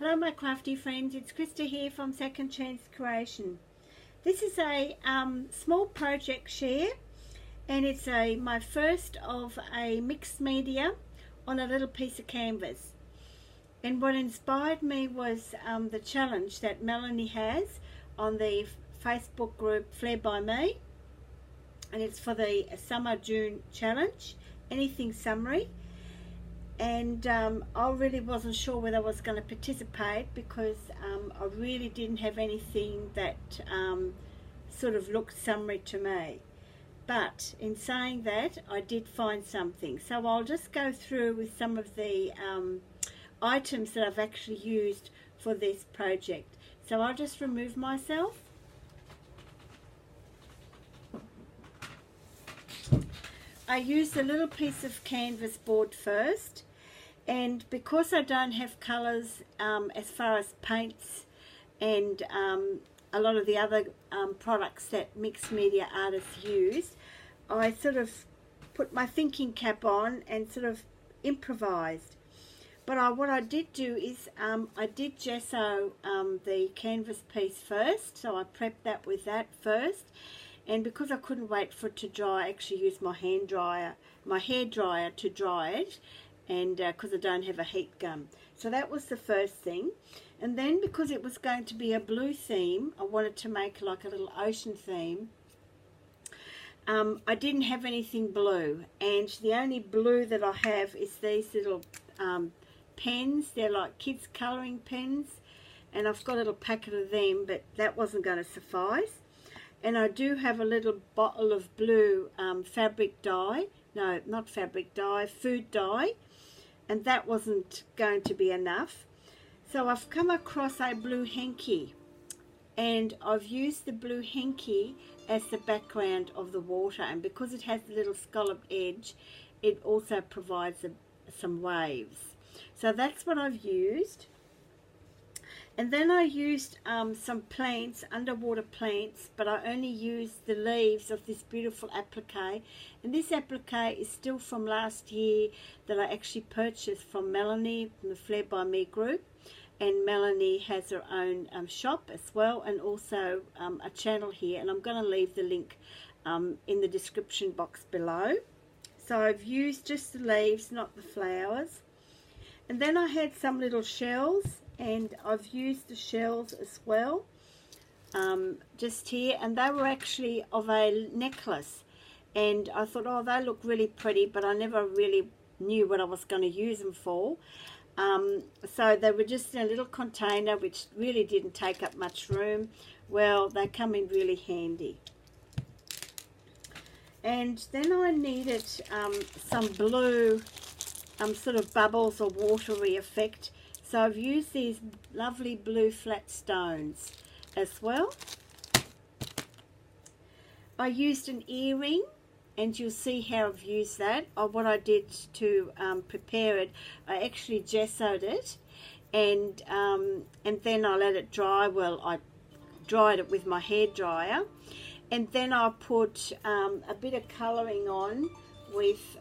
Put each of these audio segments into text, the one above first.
Hello my crafty friends, it's Krista here from Second Chance Creation. This is a small project share, and it's my first of a mixed media on a little piece of canvas. And what inspired me was the challenge that Melanie has on the Facebook group FlairByMe, and it's for the Summer June challenge, anything summery. And I really wasn't sure whether I was going to participate because I really didn't have anything that sort of looked summery to me. But in saying that, I did find something. So I'll just go through with some of the items that I've actually used for this project. So I'll just remove myself. I used a little piece of canvas board first, and because I don't have colours as far as paints and a lot of the other products that mixed media artists use, I sort of put my thinking cap on and sort of improvised. But what I did do is I did gesso the canvas piece first, so I prepped that with that first. And because I couldn't wait for it to dry, I actually used my hair dryer to dry it, and because I don't have a heat gun. So that was the first thing. And then because it was going to be a blue theme, I wanted to make like a little ocean theme. I didn't have anything blue, and the only blue that I have is these little pens. They're like kids colouring pens, and I've got a little packet of them, but that wasn't going to suffice. And I do have a little bottle of blue fabric dye. No, not fabric dye, food dye. And that wasn't going to be enough. So I've come across a blue hanky. And I've used the blue hanky as the background of the water. And because it has a little scalloped edge, it also provides some waves. So that's what I've used. And then I used some plants, underwater plants, but I only used the leaves of this beautiful applique. And this applique is still from last year that I actually purchased from Melanie from the FlairByMe group. And Melanie has her own shop as well, and also a channel here. And I'm going to leave the link in the description box below. So I've used just the leaves, not the flowers. And then I had some little shells, and I've used the shells as well, just here, and they were actually of a necklace, and I thought, oh, they look really pretty, but I never really knew what I was going to use them for. So they were just in a little container which really didn't take up much room. Well, they come in really handy. And then I needed some blue sort of bubbles or watery effect. So I've used these lovely blue flat stones as well. I used an earring, and you'll see how I've used that. What I did to prepare it, I actually gessoed it, and then I let it dry. Well, I dried it with my hair dryer, and then I put a bit of colouring on with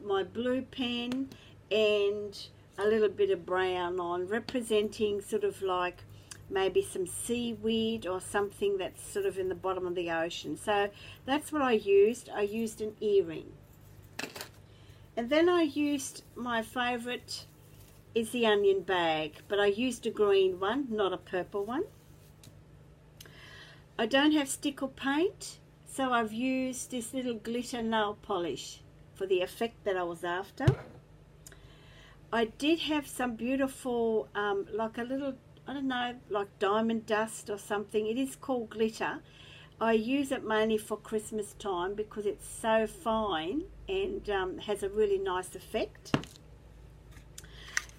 my blue pen and a little bit of brown on, representing sort of like maybe some seaweed or something that's sort of in the bottom of the ocean. So that's what I used. I used an earring. And then I used, my favourite is the onion bag, but I used a green one, not a purple one. I don't have stick or paint, so I've used this little glitter nail polish for the effect that I was after. I did have some beautiful, like a little, I don't know, like diamond dust or something. It is called glitter. I use it mainly for Christmas time because it's so fine and has a really nice effect.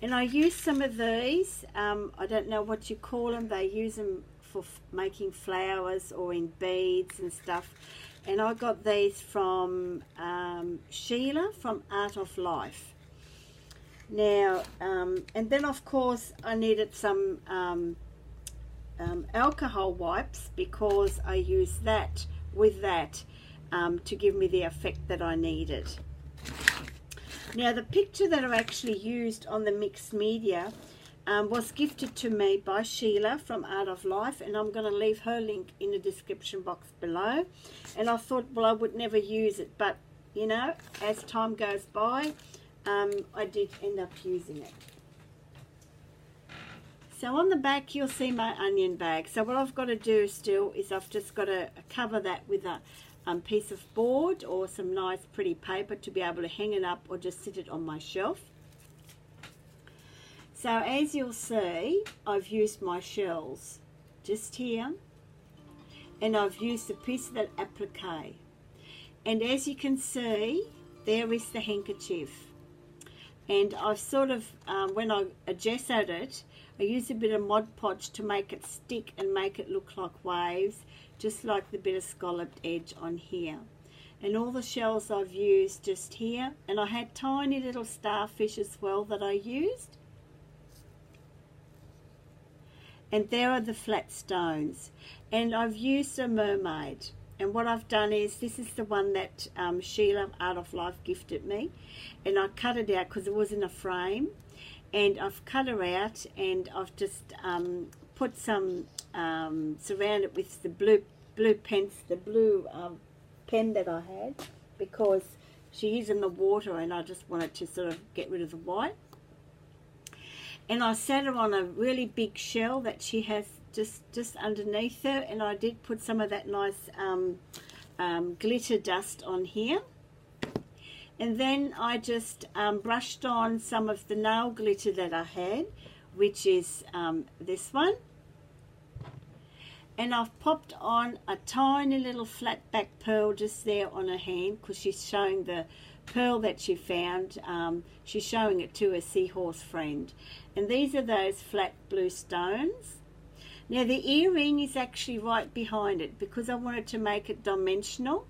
And I use some of these. I don't know what you call them. They use them for making flowers or in beads and stuff. And I got these from Sheila from ArtofLife. Now, and then of course I needed some alcohol wipes because I used that with that to give me the effect that I needed. Now the picture that I actually used on the mixed media was gifted to me by Sheila from Art of Life, and I'm going to leave her link in the description box below. And I thought, well, I would never use it, but you know, as time goes by, I did end up using it. So on the back you'll see my onion bag. So what I've got to do still is I've just got to cover that with a piece of board or some nice pretty paper to be able to hang it up or just sit it on my shelf. So as you'll see, I've used my shells just here, and I've used a piece of that applique. And as you can see, there is the handkerchief. And I've sort of, when I gessoed it, I used a bit of Mod Podge to make it stick and make it look like waves, just like the bit of scalloped edge on here. And all the shells I've used just here, and I had tiny little starfish as well that I used. And there are the flat stones. And I've used a mermaid. And what I've done is, this is the one that Sheila, Art of Life, gifted me. And I cut it out because it was in a frame. And I've cut her out, and I've just put some, surrounded with the blue pen that I had, because she is in the water and I just wanted to sort of get rid of the white. And I sat her on a really big shell that she has just underneath her, and I did put some of that nice glitter dust on here. And then I just brushed on some of the nail glitter that I had, which is this one. And I've popped on a tiny little flat back pearl just there on her hand, because she's showing the pearl that she found. She's showing it to a seahorse friend. And these are those flat blue stones. Now the earring is actually right behind it, because I wanted to make it dimensional.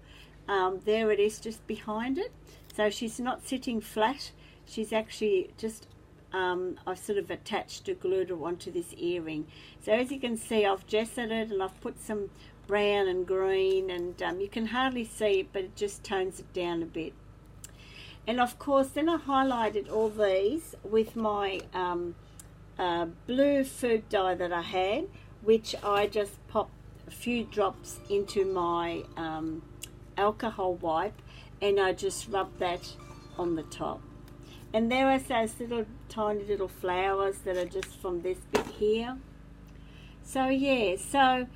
There it is just behind it. So she's not sitting flat, she's actually just, I've sort of attached or glued her onto this earring. So as you can see, I've gessoed it, and I've put some brown and green, and you can hardly see it, but it just tones it down a bit. And of course, then I highlighted all these with my blue food dye that I had, which I just popped a few drops into my alcohol wipe, and I just rub that on the top. And there are those little tiny little flowers that are just from this bit here. So yeah, so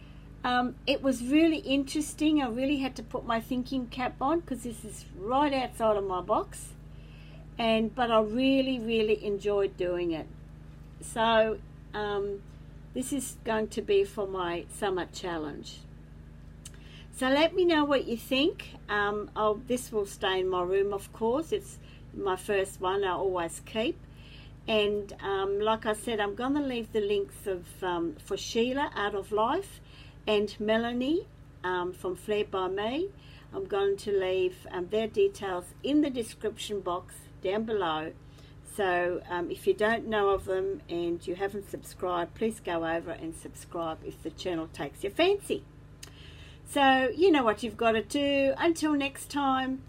it was really interesting. I really had to put my thinking cap on, because this is right outside of my box, but I really enjoyed doing it. So this is going to be for my summer challenge. So let me know what you think. This will stay in my room, of course. It's my first one I always keep. And like I said, I'm going to leave the links of for Sheila, Art of Life, and Melanie from FlairByMe. I'm going to leave their details in the description box down below. So if you don't know of them and you haven't subscribed, please go over and subscribe if the channel takes your fancy. So you know what you've got to do. Until next time,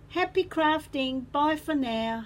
happy crafting. Bye for now.